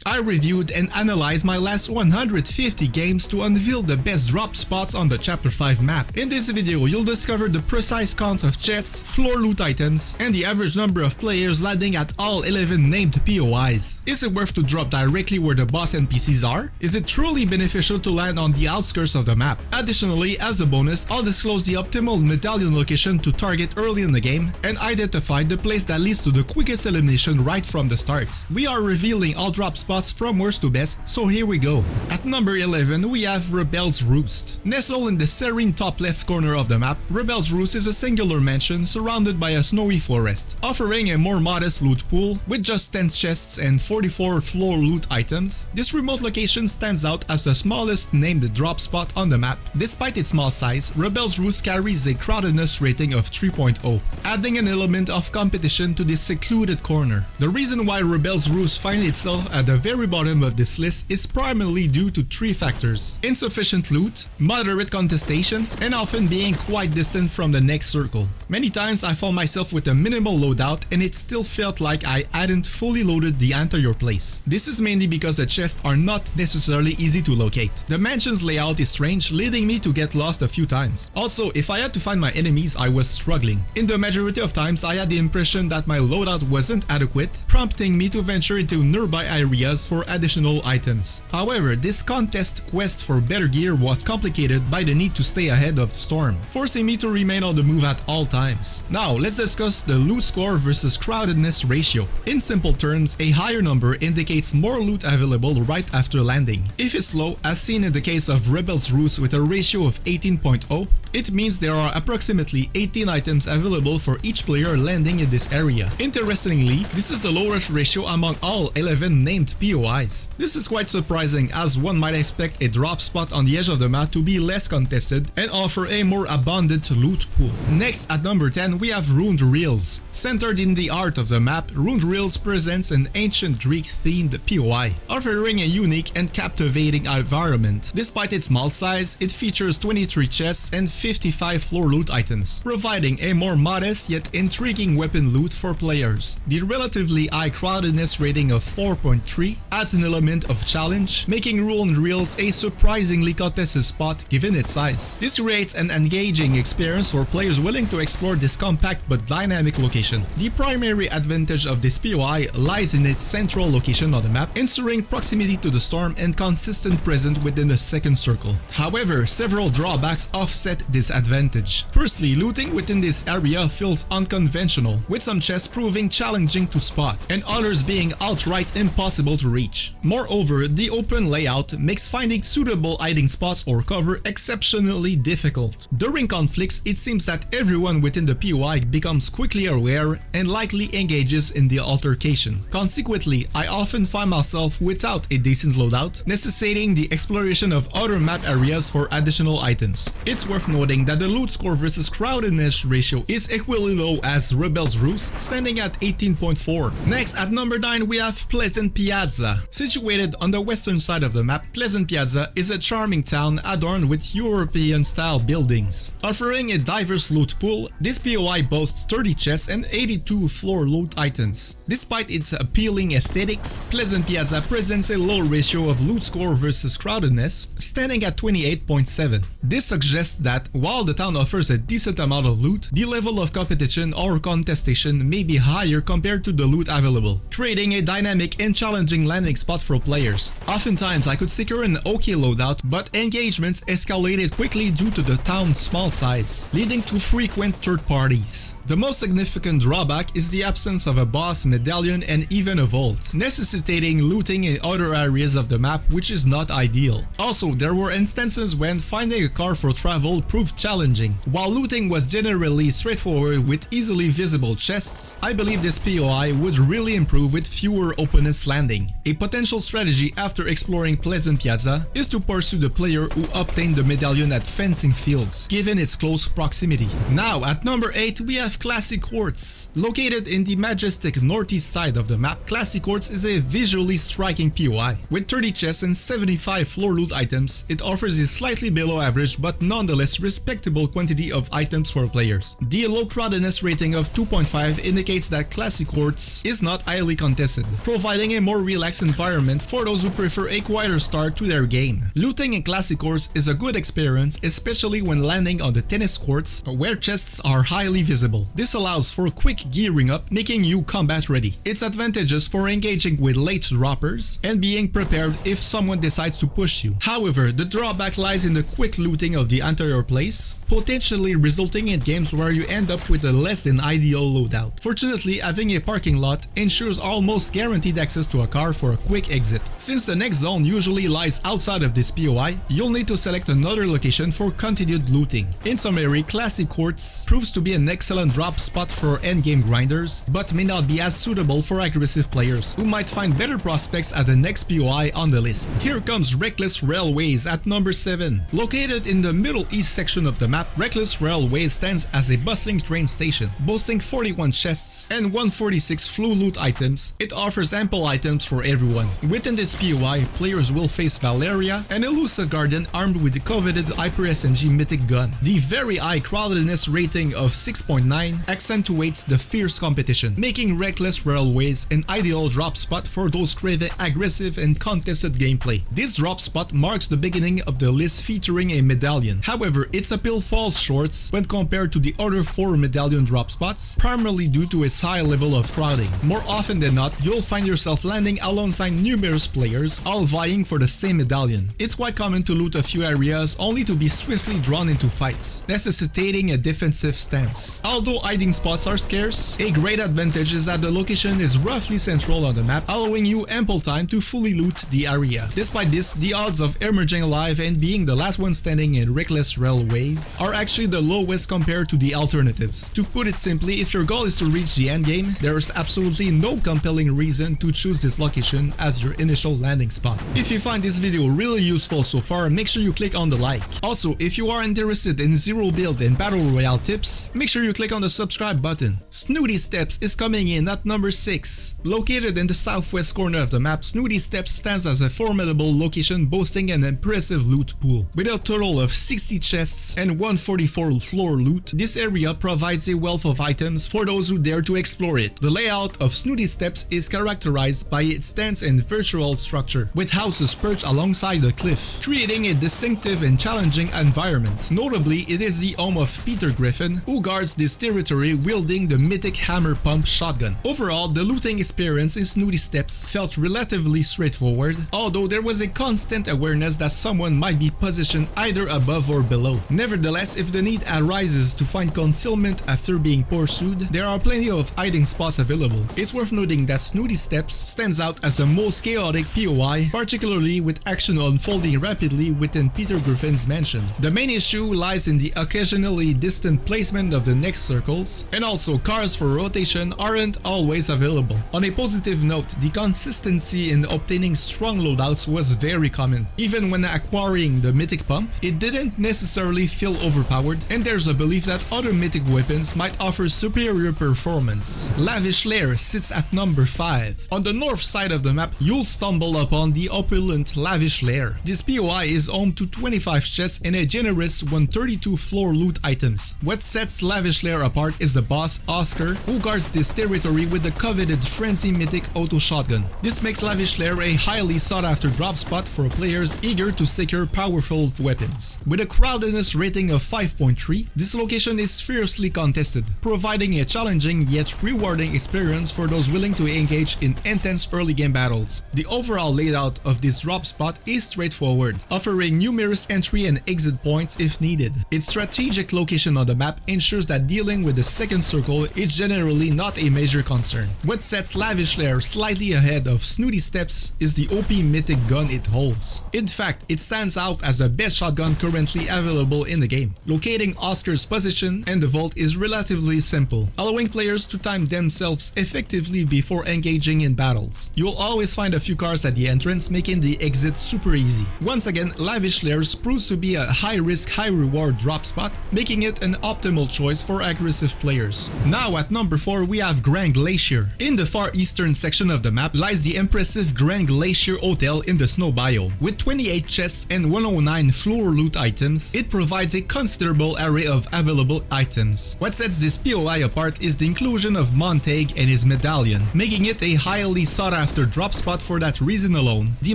I reviewed and analyzed my last 150 games to unveil the best drop spots on the Chapter 5 map. In this video, you'll discover the precise count of chests, floor loot items, and the average number of players landing at all 11 named POIs. Is it worth to drop directly where the boss NPCs are? Is it truly beneficial to land on the outskirts of the map? Additionally, as a bonus, I'll disclose the optimal medallion location to target early in the game and identify the place that leads to the quickest elimination right from the start. We are revealing all drop spots from worst to best, so here we go. At number 11, we have Rebel's Roost. Nestled in the serene top left corner of the map, Rebel's Roost is a singular mansion surrounded by a snowy forest, offering a more modest loot pool with just 10 chests and 44 floor loot items. This remote location stands out as the smallest named drop spot on the map. Despite its small size, Rebel's Roost carries a crowdedness rating of 3.0, adding an element of competition to this secluded corner. The reason why Rebel's Roost finds itself at the very bottom of this list is primarily due to three factors: insufficient loot, moderate contestation, and often being quite distant from the next circle. Many times I found myself with a minimal loadout and it still felt like I hadn't fully loaded the entire place. This is mainly because the chests are not necessarily easy to locate. The mansion's layout is strange, leading me to get lost a few times. Also, if I had to find my enemies, I was struggling. In the majority of times, I had the impression that my loadout wasn't adequate, prompting me to venture into nearby areas for additional items. However, this contest quest for better gear was complicated by the need to stay ahead of the storm, forcing me to remain on the move at all times. Now, let's discuss the loot score versus crowdedness ratio. In simple terms, a higher number indicates more loot available right after landing. If it's low, as seen in the case of Rebel's Roost with a ratio of 18.0, it means there are approximately 18 items available for each player landing in this area. Interestingly, this is the lowest ratio among all 11 named POIs. This is quite surprising, as one might expect a drop spot on the edge of the map to be less contested and offer a more abundant loot pool. Next, at number 10, we have Ruined Realms. Centered in the heart of the map, Ruined Realms presents an ancient Greek-themed POI, offering a unique and captivating environment. Despite its small size, it features 23 chests and 55 floor loot items, providing a more modest yet intriguing weapon loot for players. The relatively high crowdedness rating of 4.3 adds an element of challenge, making Ruined Realms a surprisingly contested spot given its size. This creates an engaging experience for players willing to explore this compact but dynamic location. The primary advantage of this POI lies in its central location on the map, ensuring proximity to the storm and consistent presence within the second circle. However, several drawbacks offset this advantage. Firstly, looting within this area feels unconventional, with some chests proving challenging to spot and others being outright impossible to reach. Moreover, the open layout makes finding suitable hiding spots or cover exceptionally difficult. During conflicts, it seems that everyone within the POI becomes quickly aware and likely engages in the altercation. Consequently, I often find myself without a decent loadout, necessitating the exploration of other map areas for additional items. It's worth noting that the loot score versus crowdedness ratio is equally low as Rebel's Roost, standing at 18.4. Next, at number 9, we have Pleasant Piazza. Situated on the western side of the map, Pleasant Piazza is a charming town adorned with European-style buildings. Offering a diverse loot pool, this POI boasts 30 chests and 82 floor loot items. Despite its appealing aesthetics, Pleasant Piazza presents a low ratio of loot score versus crowdedness, standing at 28.7. This suggests that while the town offers a decent amount of loot, the level of competition or contestation may be higher compared to the loot available, creating a dynamic and challenging landing spot for players. Oftentimes, I could secure an okay loadout, but engagements escalated quickly due to the town's small size, leading to frequent third parties. The most significant drawback is the absence of a boss, medallion, and even a vault, necessitating looting in other areas of the map, which is not ideal. Also, there were instances when finding a car for travel proved challenging. While looting was generally straightforward with easily visible chests, I believe this POI would really improve with fewer opponents landing. A potential strategy after exploring Pleasant Piazza is to pursue the player who obtained the medallion at fencing fields, given its close proximity. Now, at number 8, we have Classic Quartz. Located in the majestic northeast side of the map, Classic Quartz is a visually striking POI. With 30 chests and 75 floor loot items, it offers a slightly below average but nonetheless respectable quantity of items for players. The low crowdedness rating of 2.5 indicates that Classic Quartz is not highly contested, providing a more relaxed environment for those who prefer a quieter start to their game. Looting in Classic Quartz is a good experience, especially when landing on the tennis courts where chests are highly visible. This allows for quick gearing up, making you combat ready. It's advantageous for engaging with late droppers and being prepared if someone decides to push you. However, the drawback lies in the quick looting of the entire place, potentially resulting in games where you end up with a less than ideal loadout. Fortunately, having a parking lot ensures almost guaranteed access to a car for a quick exit. Since the next zone usually lies outside of this POI, you'll need to select another location for continued looting. In summary, Classic Quartz proves to be an excellent drop spot for endgame grinders, but may not be as suitable for aggressive players, who might find better prospects at the next POI on the list. Here comes Reckless Railways at number 7. Located in the middle east section of the map, Reckless Railways stands as a bustling train station, boasting 41 chests and 146 flow loot items. It offers ample items for everyone. Within this POI, players will face Valeria, an elusive guardian armed with the coveted Hyper SMG mythic gun. The very high crowdedness rating of 6.9 accentuates the fierce competition, making Reckless Railways an ideal drop spot for those craving aggressive and contested gameplay. This drop spot marks the beginning of the list featuring a medallion. However, its appeal falls short when compared to the other 4 medallion drop spots, primarily due to its high level of crowding. More often than not, you'll find yourself landing alongside numerous players, all vying for the same medallion. It's quite common to loot a few areas only to be swiftly drawn into fights, necessitating a defensive stance. Although hiding spots are scarce, a great advantage is that the location is roughly central on the map, allowing you ample time to fully loot the area. Despite this, the odds of emerging alive and being the last one standing in Reckless Railways are actually the lowest compared to the alternatives. To put it simply, if your goal is to reach the endgame, there is absolutely no compelling reason to choose this location as your initial landing spot. If you find this video really useful so far, make sure you click on the like. Also, if you are interested in zero build and Battle Royale tips, make sure you click on the subscribe button. Snoody Steps is coming in at number 6. Located in the southwest corner of the map, Snoody Steps stands as a formidable location boasting an impressive loot pool. With a total of 60 chests and 144 floor loot, this area provides a wealth of items for those who dare to explore it. The layout of Snoody Steps is characterized by its dense and virtual structure, with houses perched alongside the cliff, creating a distinctive and challenging environment. Notably, it is the home of Peter Griffin, who guards this territory wielding the mythic hammer pump shotgun. Overall, the looting experience in Snoody Steps felt relatively straightforward, although there was a constant awareness that someone might be positioned either above or below. Nevertheless, if the need arises to find concealment after being pursued, there are plenty of hiding spots available. It's worth noting that Snoody Steps stands out as the most chaotic POI, particularly with action unfolding rapidly within Peter Griffin's mansion. The main issue lies in the occasionally distant placement of the next circles, and also cars for rotation aren't always available. On a positive note, the consistency in obtaining strong loadouts was very common. Even when acquiring the mythic pump, it didn't necessarily feel overpowered, and there's a belief that other mythic weapons might offer superior performance. Lavish Lair sits at number 5. On the north side of the map, you'll stumble upon the opulent Lavish Lair. This POI is home to 25 chests and a generous 132 floor loot items. What sets Lavish Lair apart is the boss, Oscar, who guards this territory with the coveted Frenzy mythic auto shotgun. This makes Lavish Lair a highly sought after drop spot for players eager to secure powerful weapons. With a crowdedness rating of 5.3, this location is fiercely contested, providing a challenging yet rewarding experience for those willing to engage in intense early game battles. The overall layout of this drop spot is straightforward, offering numerous entry and exit points if needed. Its strategic location on the map ensures that dealing with the second circle is generally not a major concern. What sets Lavish Lair slightly ahead of Snoody Steps is the OP mythic gun it holds. In fact, it stands out as the best shotgun currently available in the game. Locating Oscar's position and the vault is relatively simple, allowing players to time themselves effectively before engaging in battles. You'll always find a few cars at the entrance, making the exit super easy. Once again, Lavish Lair proves to be a high-risk, high-reward drop spot, making it an optimal choice for aggressive players. Now at number 4, we have Grand Glacier. In the far eastern section of the map lies the impressive Grand Glacier Hotel in the snow biome. With 28 chests and 109 floor loot items, it provides a considerable array of available items. What sets this POI apart is the inclusion of Montague and his medallion, making it a highly sought after drop spot for that reason alone. The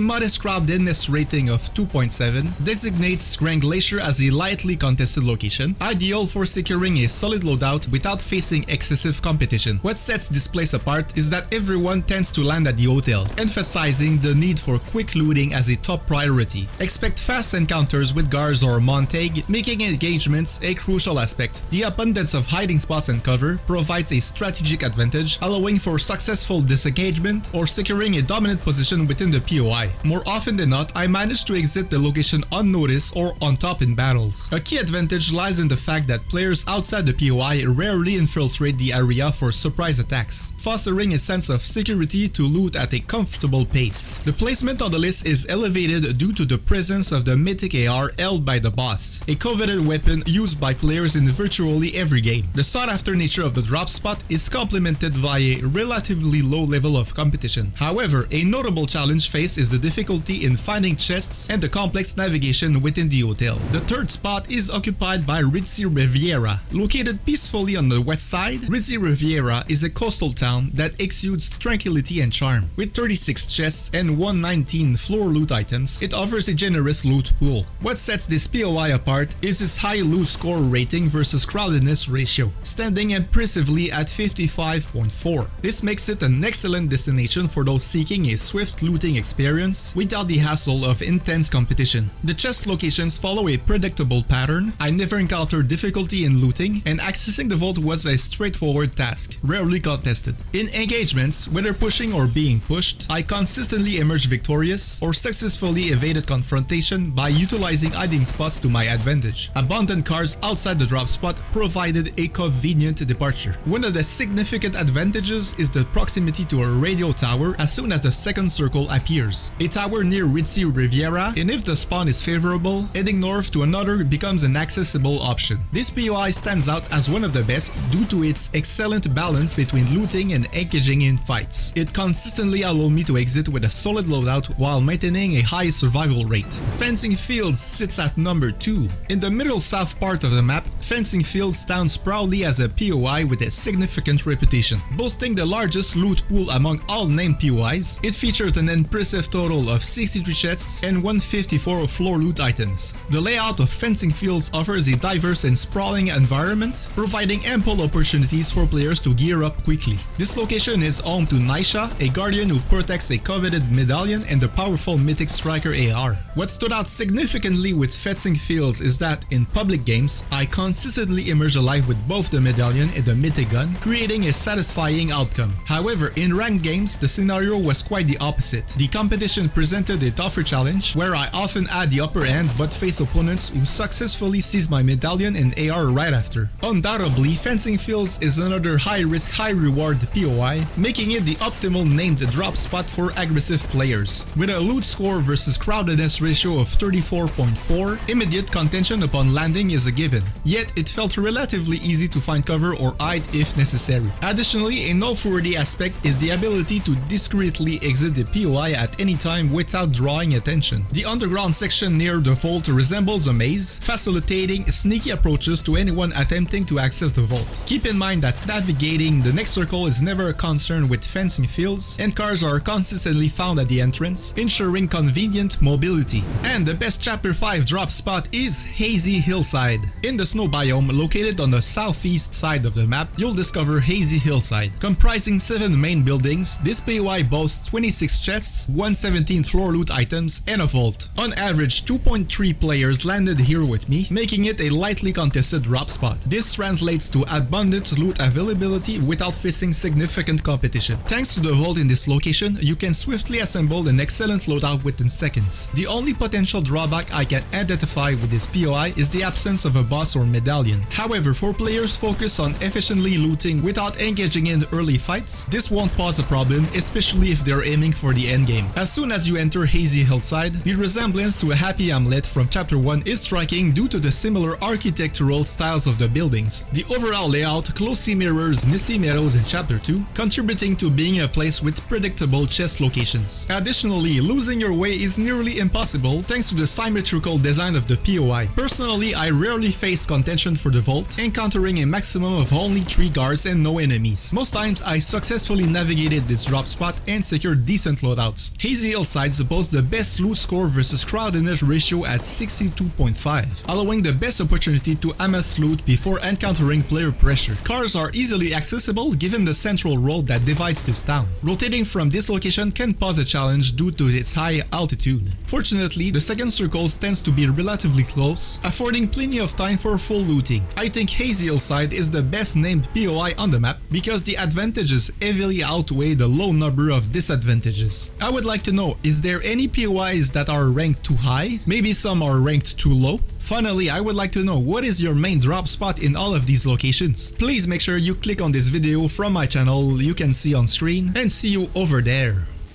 modest crowdedness rating of 2.7 designates Grand Glacier as a lightly contested location, ideal for securing a solid loadout without facing excessive competition. What sets this place apart is that everyone tends to land at the hotel, emphasizing the need for quick looting as a top priority. Expect fast encounters with guards or Montague, making engagements a crucial aspect. The abundance of hiding spots and cover provides a strategic advantage, allowing for successful disengagement or securing a dominant position within the POI. More often than not, I manage to exit the location unnoticed or on top in battles. A key advantage lies in the fact that players outside the POI rarely infiltrate the area for surprise attacks, fostering a sense of security to loot at a comfortable pace. The placement on the list is elevated due to the presence of the mythic AR held by the boss, a coveted weapon used by players in virtually every game. The sought-after nature of the drop spot is complemented by a relatively low level of competition. However, a notable challenge faced is the difficulty in finding chests and the complex navigation within the hotel. The third spot is occupied by Ritzy Riviera. Located peacefully on the west side, Ritzy Riviera is a coastal town that exudes tranquility and charm. With 36 chests and 119 floor loot items, it offers a generous loot pool. What sets this POI apart is its high loot score rating versus crowdedness ratio, standing impressively at 55.4. This makes it an excellent destination for those seeking a swift looting experience without the hassle of intense competition. The chest locations follow a predictable pattern. I never encountered difficulty in looting, and accessing the vault was a straightforward task, rarely contested. In engagements, whether pushing or being pushed, I consistently emerged victorious or successfully evaded confrontation by utilizing hiding spots to my advantage. Abundant cars outside the drop spot provided a convenient departure. One of the significant advantages is the proximity to a radio tower as soon as the second circle appears. A tower near Ritzy Riviera, and if the spawn is favorable, heading north to another becomes an accessible option. This POI stands out as one of the best due to its excellent balance between looting and engaging in fights. It consistently allowed me to exit with a solid loadout while maintaining a high survival rate. Fencing Fields sits at number 2. In the middle south part of the map, Fencing Fields stands proudly as a POI with a significant reputation. Boasting the largest loot pool among all named POIs, it features an impressive total of 63 chests and 154 floor loot items. The layout of Fencing Fields offers a diverse and sprawling environment, providing ample opportunities for players to gear up quickly. This location is home to Nisha, a guardian who protects a coveted medallion and the powerful mythic striker AR. What stood out significantly with Fencing Fields is that in public games, I consistently emerge alive with both the medallion and the mythic gun, creating a satisfying outcome. However, in ranked games, the scenario was quite the opposite. The competition presented a tougher challenge, where I often had the upper hand but face opponents who successfully seize my medallion and AR right after. Undoubtedly, Fencing Fields is another high-risk, high-reward POI, making it the optimal named drop spot for aggressive players. With a loot score versus crowdedness ratio of 34.4, immediate contention upon landing is a given, yet it felt relatively easy to find cover or hide if necessary. Additionally, a noteworthy aspect is the ability to discreetly exit the POI at any time without drawing attention. The underground section near the vault resembles a maze, facilitating sneaky approaches to anyone attempting to access the vault. Keep in mind that navigating the next circle is never a concern with Fencing Fields, and cars are consistently found at the entrance, ensuring convenient mobility. And the best Chapter 5 drop spot is Hazy Hillside. In the snow biome located on the southeast side of the map, you'll discover Hazy Hillside. Comprising 7 main buildings, this POI boasts 26 chests, 117 floor loot items, and a vault. On average, 2.3 players landed here with me, making it a lightly contested drop spot. This translates to abundant loot availability without facing significant competition. Thanks to the vault in this location, you can swiftly assemble an excellent loadout within seconds. The only potential drawback I can identify with this POI is the absence of a boss or medallion. However, for players focused on efficiently looting without engaging in early fights, this won't pose a problem, especially if they're aiming for the endgame. As soon as you enter Hazy Hillside, the resemblance to a happy hamlet from Chapter 1 is striking due to the similar architectural styles of the buildings. The overall layout closely mirrors Misty Meadows in Chapter 2, contributing to being a place with predictable chest locations. Additionally, losing your way is nearly impossible thanks to the symmetrical design of the POI POI. Personally, I rarely faced contention for the vault, encountering a maximum of only 3 guards and no enemies. Most times I successfully navigated this drop spot and secured decent loadouts. Hazy Hillside boasts the best loot score versus crowdedness ratio at 62.5, allowing the best opportunity to amass loot before encountering player pressure. Cars are easily accessible given the central road that divides this town. Rotating from this location can pose a challenge due to its high altitude. Fortunately, the second circle tends to be relatively close, affording plenty of time for full looting. I think Hazy Hillside is the best named POI on the map because the advantages heavily outweigh the low number of disadvantages. I would like to know, is there any POIs that are ranked too high? Maybe some are ranked too low? Finally, I would like to know, what is your main drop spot in all of these locations? Please make sure you click on this video from my channel you can see on screen, and see you over there.